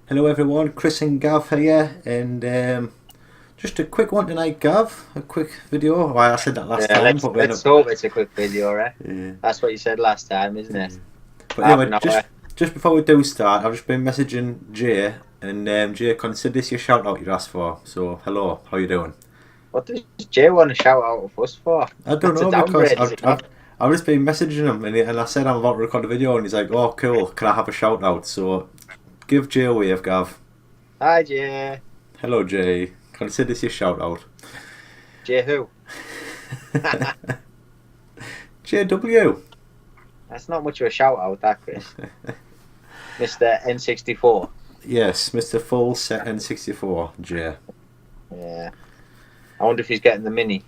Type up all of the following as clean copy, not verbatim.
Hello everyone, Chris and Gav here, and just a quick one tonight, Gav. A quick video. Well, I said that last Yeah, time, let's but we end let's up. hope it's a quick video, right? Yeah, That's what you said last time, isn't yeah. it? But Half anyway, an hour. just before we do start, I've just been messaging Jay, and Jay, consider this your shout out you asked for. So hello, how you doing? What does Jay want to shout out of us for? I don't That's a know because downgrade, is I've it I've, not? I've just been messaging him, and I said I'm about to record a video, and he's like, "Oh, cool, can I have a shout out?" So give Jay a wave, Gav. Hi, Jay. Hello, Jay. Consider this your shout out. Jay who? JW. That's not much of a shout out, that Chris. Mr. N64. Yes, Mr. Full Set N64, J. Yeah. I wonder if he's getting the mini.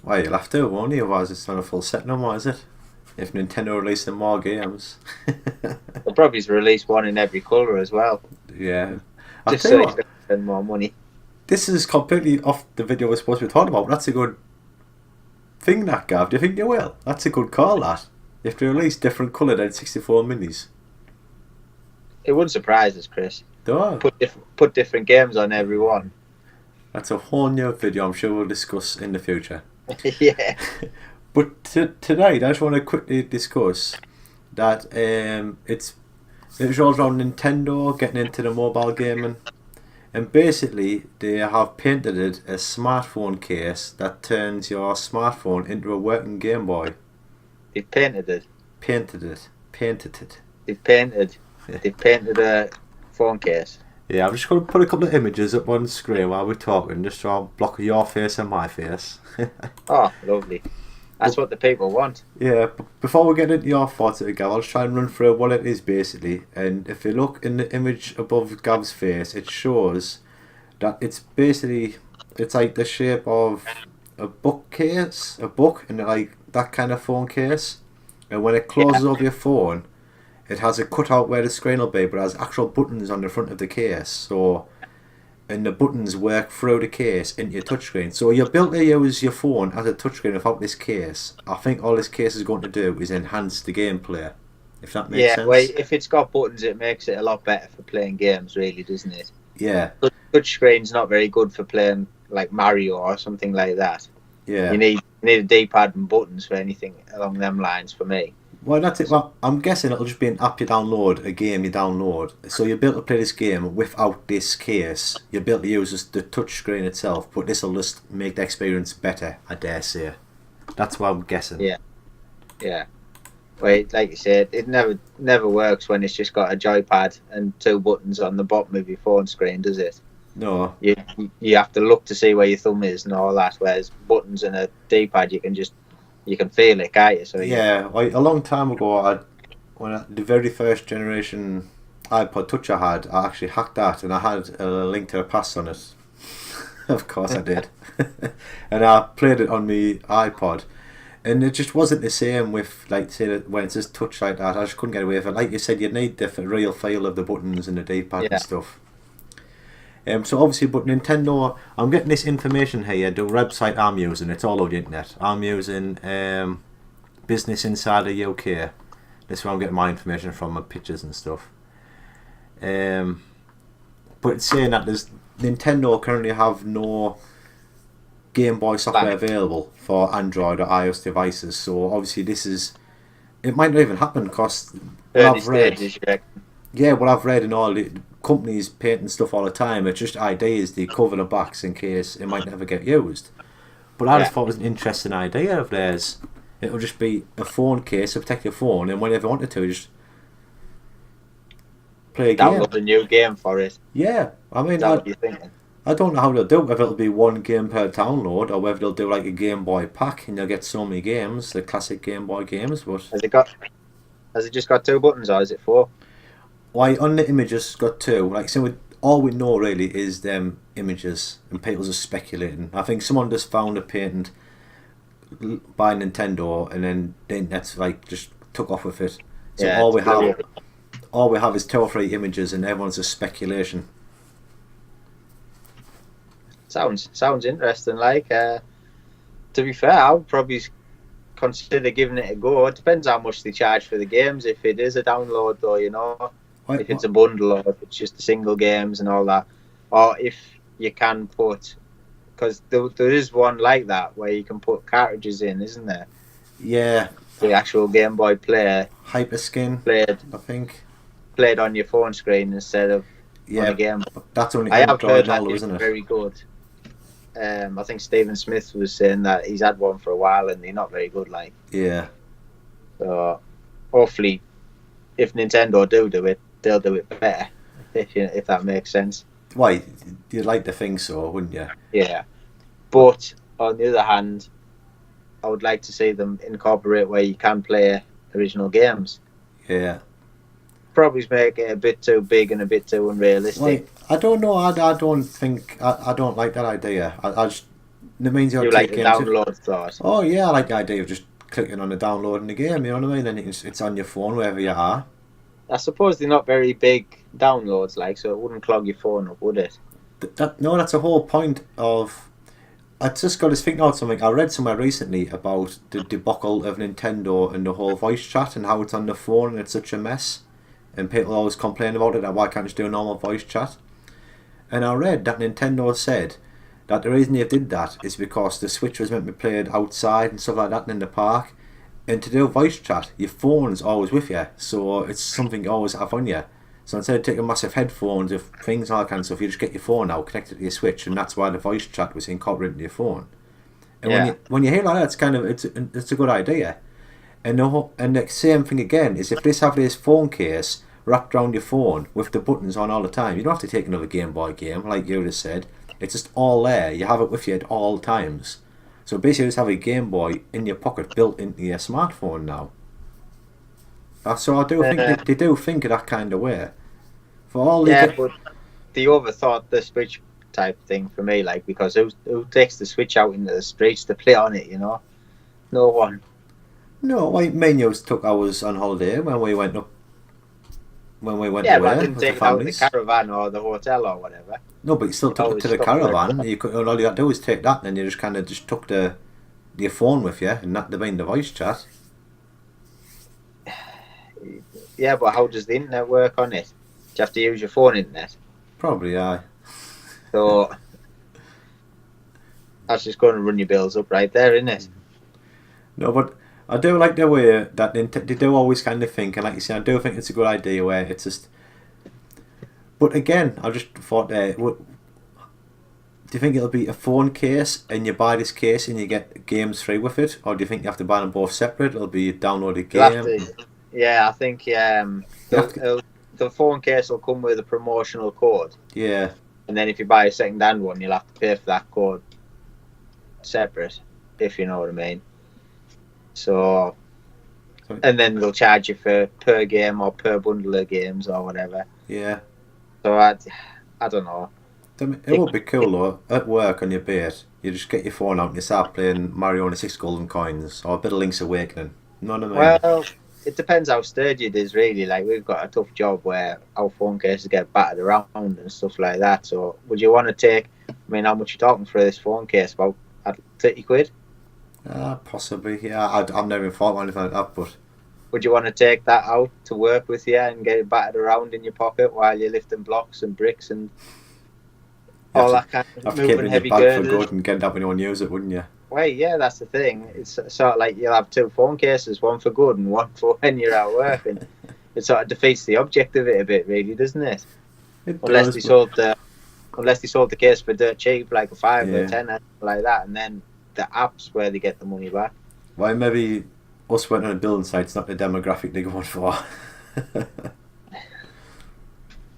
Why, you'll have to, won't you? Otherwise it's not a full set no more, is it? If Nintendo releasing more games. They'll probably release one in every colour as well. Yeah. I'll Just tell so you he what, can spend more money. this is completely off the video we're supposed to be talking about. That's a good thing, that, Gav. Do you think you will? That's a good call, that. You have to release different coloured N64 minis. It wouldn't surprise us, Chris. Duh. Put different games on every one. That's a whole new video I'm sure we'll discuss in the future. Yeah. But tonight, I just want to quickly discuss that it revolves around Nintendo getting into the mobile gaming, and basically they have painted it a smartphone case that turns your smartphone into a working Game Boy. He painted it. Painted it. They painted a phone case. Yeah, I'm just going to put a couple of images up on screen while we're talking, just so I'll block your face and my face. Oh, lovely. That's what the people want. Yeah, before we get into your thoughts of it, Gav, I'll try and run through what it is basically. And if you look in the image above Gav's face, it shows that it's like the shape of a bookcase, a book, and like that kind of phone case. And when it closes Yeah, over your phone, it has a cutout where the screen will be, but it has actual buttons on the front of the case. So, and the buttons work through the case into your touchscreen. So you're built to use your phone as a touchscreen without this case. I think all this case is going to do is enhance the gameplay, if that makes yeah. Well, sense. if it's got buttons, it makes it a lot better for playing games, really, doesn't it? Yeah, Touch screen's not very good for playing like Mario or something like that. yeah. You need a D-pad and buttons for anything along them lines. For me, Well, that's it. Well, I'm guessing it'll just be an app you download, a game you download. So you'll be able to play this game without this case. You'll be able to use the touchscreen itself, but this will just make the experience better, I dare say. That's what I'm guessing. yeah, yeah. Well, like you said, it never works when it's just got a joypad and two buttons on the bottom of your phone screen, does it? No, You have to look to see where your thumb is and all that. Whereas buttons and a D-pad, you can feel it, can't you? So yeah, like a long time ago, the very first generation iPod Touch I had, I actually hacked that and I had a link to a pass on it. Of course I did. And I played it on my iPod. And it just wasn't the same with, like, say, that when it's just touch like that. I just couldn't get away with it. Like you said, you need the real feel of the buttons and the D-pad yeah, and stuff. So obviously, but Nintendo, I'm getting this information here. The website I'm using, it's all over the internet. I'm using Business Insider UK. This is where I'm getting my information from, my pictures and stuff. But it's saying that there's Nintendo currently have no Game Boy software like available for Android or iOS devices. So obviously, it might not even happen because what early I've read. stages. You reckon? Yeah, what I've read in all the companies painting stuff all the time, it's just ideas they cover the backs in case it might never get used. But I Yeah, just thought it was an interesting idea of theirs. It'll just be a phone case to protect your phone, and whenever you wanted to, just play a game. download a new game for it. Is Yeah, I mean, that I, what you're thinking? I don't know how they'll do it, whether it'll be one game per download, or whether they'll do like a Game Boy pack, and you'll get so many games, the classic Game Boy games, but... Has it got? Has it just got two buttons, or is it four? Why on the images got two? Like so, all we know really is them images, and people just speculating. I think someone just found a patent by Nintendo, and then the internet's like just took off with it. So Yeah, it's brilliant. all we have is two or three images, and everyone's just speculation. Sounds interesting. Like, to be fair, I would probably consider giving it a go. It depends how much they charge for the games. If it is a download, though, if it's a bundle or if it's just the single games and all that, or if you can put, because there is one like that where you can put cartridges in, isn't there? Yeah. The actual Game Boy player Hyperskin, played I think. played on your phone screen instead of on a Yeah, Game Boy. but that's only I have Android heard and all, that is isn't it? very good. I think Stephen Smith was saying that he's had one for a while and they're not very good. Like, Yeah. so hopefully, if Nintendo do it, they'll do it better. If that makes sense. Why? You'd like to think so, wouldn't you? Yeah, but on the other hand, I would like to see them incorporate where you can play original games. Yeah. Probably make it a bit too big and a bit too unrealistic. I don't know. I don't think. I don't like that idea. I just. It means you'll You take like the games. download thought. Oh, yeah, I like the idea of just clicking on the download in the game, you know what I mean? And it's on your phone wherever you are. I suppose they're not very big downloads, like, so it wouldn't clog your phone up, would it? No, that's the whole point of. I just got to think out something. I read somewhere recently about the debacle of Nintendo and the whole voice chat and how it's on the phone and it's such a mess. And people always complain about it, and why can't you just do a normal voice chat? And I read that Nintendo said that the reason they did that is because the Switch was meant to be played outside and stuff like that and in the park. And to do voice chat, your phone's always with you, so it's something you always have on you. So instead of taking massive headphones of things and all that kind of stuff, you just get your phone out, connect it to your Switch, and that's why the voice chat was incorporated into your phone. And Yeah. when you hear like that, it's a good idea. And the same thing again is if this have this phone case wrapped around your phone with the buttons on all the time, you don't have to take another Game Boy game like you just said. It's just all there. You have it with you at all times. So basically, you just have a Game Boy in your pocket built into your smartphone now. So I do think they do think of that kind of way. For all Yeah, but they overthought the Switch type thing for me, like, because who takes the Switch out into the streets to play on it, you know? No one. No, me and you took ours on holiday when we went up. When we went Yeah, away but I didn't with the take it out in the families. caravan or the hotel or whatever. No, but you still took it Always to the stuck there. caravan. You could, all you had to do was take that, and then you just kind of just took your phone with you, and that the voice chat. Yeah, but how does the internet work on it? Do you have to use your phone internet? Probably, aye. So that's just going to run your bills up right there, isn't it? No, but I do like the way that they do always kind of think, and like you say, I do think it's a good idea where it's just. But again, I just thought, do you think it'll be a phone case and you buy this case and you get games free with it, or do you think you have to buy them both separate? It'll be a downloaded game. Yeah, I think the phone case will come with a promotional code. Yeah. And then if you buy a second-hand one, you'll have to pay for that code separate, if you know what I mean. So, and then they'll charge you for per game or per bundle of games or whatever. Yeah. So I don't know. It would be cool though. At work on your bait, you just get your phone out and you start playing Mario and the Six Golden Coins or a bit of Link's Awakening. You know what I mean? Well, it depends how sturdy it is, really. Like, we've got a tough job where our phone cases get battered around and stuff like that. So, would you want to take? I mean, how much are you talking for this phone case? About £30? Possibly. Yeah, I've never thought of anything like that, but. Would you want to take that out to work with you and get it battered around in your pocket while you're lifting blocks and bricks and all that kind of have to keep it moving in heavy your bag for girders? good and get that when you want to use it, wouldn't you? Well, yeah, that's the thing. It's sort of like you'll have two phone cases, one for good and one for when you're at work, and it sort of defeats the object of it a bit, really, doesn't it? Unless they sold the case for dirt cheap, like a 5 or 10, like that, and then the app's where they get the money back. Why maybe us went on a building site's not the demographic they're going for.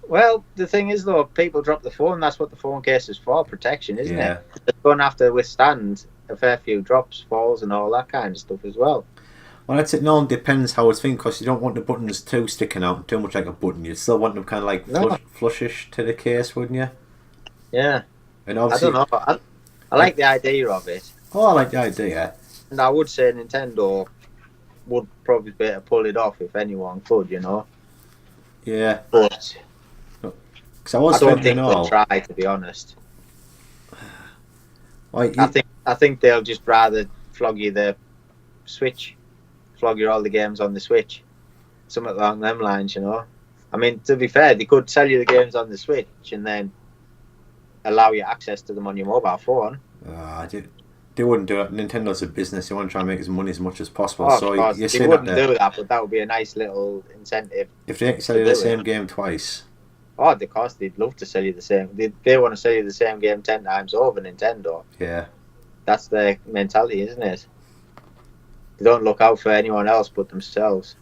Well, the thing is, though, people drop the phone. That's what the phone case is for, protection, isn't it? It's going to have to withstand a fair few drops, falls, and all that kind of stuff as well. Well, that's it. No, it depends how it's thinking, because you don't want the buttons too sticking out, too much like a button. You still want them kind of like flushish to the case, wouldn't you? Yeah. And obviously, I don't know. I like the idea of it. Oh, I like the idea. And I would say Nintendo would probably be able to pull it off if anyone could, you know. Yeah. But I don't think they'll try, to be honest. Like, I think they'll just rather flog you the Switch, flog you all the games on the Switch, something along them lines, you know. I mean, to be fair, they could sell you the games on the Switch and then allow you access to them on your mobile phone. They wouldn't do it. Nintendo's a business. They want to try and make as money as much as possible. Oh, so of course, you they wouldn't do that, but that would be a nice little incentive. If they sell you the same game twice. Oh, of course, they'd love to sell you the same. They want to sell you the same game 10 times over, Nintendo. Yeah. That's their mentality, isn't it? They don't look out for anyone else but themselves.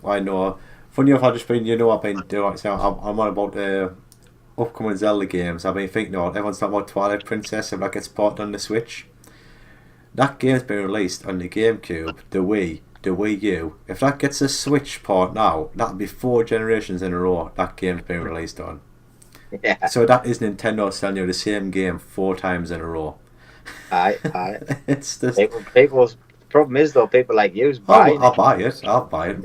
I know. Funny enough, I've been doing. So I'm on about the upcoming Zelda games. I've been thinking, everyone's talking about Twilight Princess if that gets ported on the Switch. That game's been released on the GameCube, the Wii, the Wii U. If that gets a Switch port now, that'll be 4 generations in a row that game's been released on. Yeah. So that is Nintendo selling you the same game 4 times in a row. Aye. It's just... People's problem is though, people like you's buying I'll buy it and play it.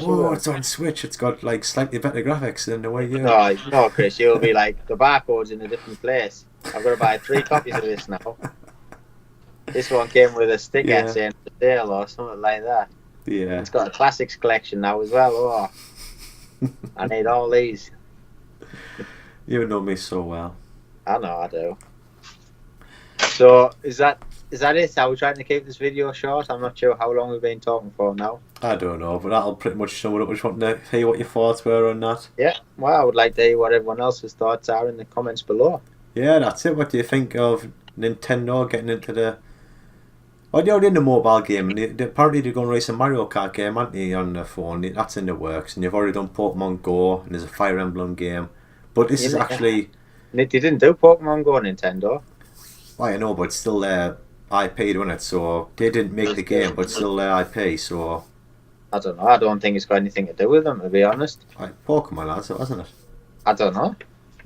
Will. It's on Switch. It's got like slightly better graphics than the Wii U. No, Chris, you'll be like, the barcode's in a different place. I've got to buy 3 copies of this now. This one came with a sticker saying for sale or something like that. Yeah. It's got a classics collection now as well. Oh, I need all these. You know me so well. I know I do. So is that it? Are we trying to keep this video short? I'm not sure how long we've been talking for now. I don't know, but that'll pretty much sum it up. I just want to hear what your thoughts were on that. Yeah, well, I would like to hear what everyone else's thoughts are in the comments below. Yeah, that's it. What do you think of Nintendo getting into the... Well, they're already in the mobile game, and apparently they're going to release a Mario Kart game, aren't they, on the phone? That's in the works, and you've already done Pokemon Go, and there's a Fire Emblem game. But this is actually... They didn't do Pokemon Go, Nintendo. Well, I know, but it's still their IP, isn't it? So they didn't make the game, but still their IP, so... I don't know. I don't think it's got anything to do with them, to be honest. Like Pokemon has it, hasn't it? I don't know.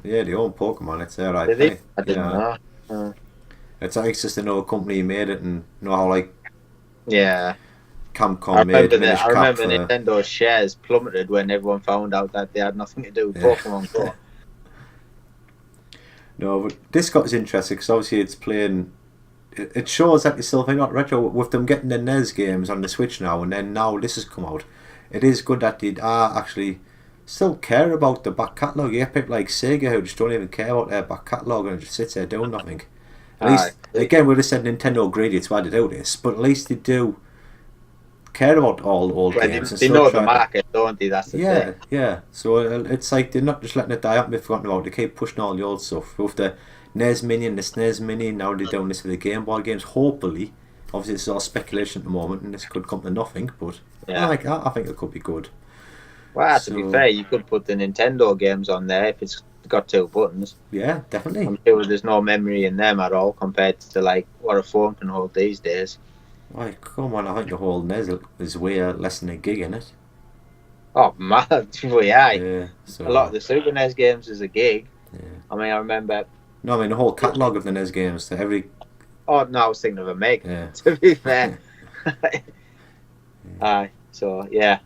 Yeah, they own Pokemon, it's their IP. Did they? I didn't know. It's like just another company who made it, and you know how like Capcom I made I remember Nintendo's shares plummeted when everyone found out that they had nothing to do with Pokemon Go. No, but this got us interested because obviously it's playing. It shows that you're still playing not retro with them getting the NES games on the Switch now, and then now this has come out. It is good that they are actually still care about the back catalogue. You get people like Sega who just don't even care about their back catalogue and just sits there doing nothing. At least, again, we just said Nintendo greedy, it's why they do this, but at least they do care about all the old games. They know the market, don't they? That's the thing. Yeah. So it's like they're not just letting it die up and be forgotten about. They keep pushing all the old stuff. With the NES Mini and the SNES Mini, now they're doing this with the Game Boy games. Hopefully, obviously it's all speculation at the moment, and this could come to nothing, but I think it could be good. Well, to be fair, you could put the Nintendo games on there if it's got 2 buttons. Yeah, definitely. I'm sure there's no memory in them at all compared to like what a phone can hold these days. Why, come on, I think the whole NES is way less than a gig in it. Oh, mad. Yeah, so, a lot of the Super NES games is a gig. Yeah. I mean, I remember... No, I mean the whole catalogue of the NES games. To every... Oh, no, I was thinking of a Meg, to be fair. So, yeah.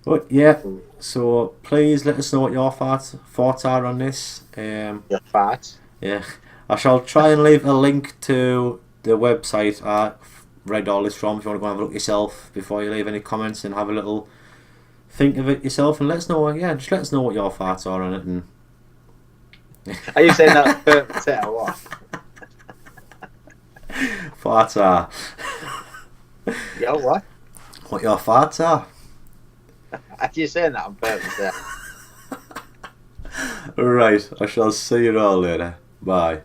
But, yeah, so please let us know what your thoughts are on this. Your thoughts? Yeah. I shall try and leave a link to the website I read all this from if you want to go and have a look yourself before you leave any comments and have a little think of it yourself and let us know. Yeah, just let us know what your thoughts are on it. And are you saying that or what? Farts are. Yo, what? What your farts are? Are you saying that on purpose? Right, I shall see you all later. Bye.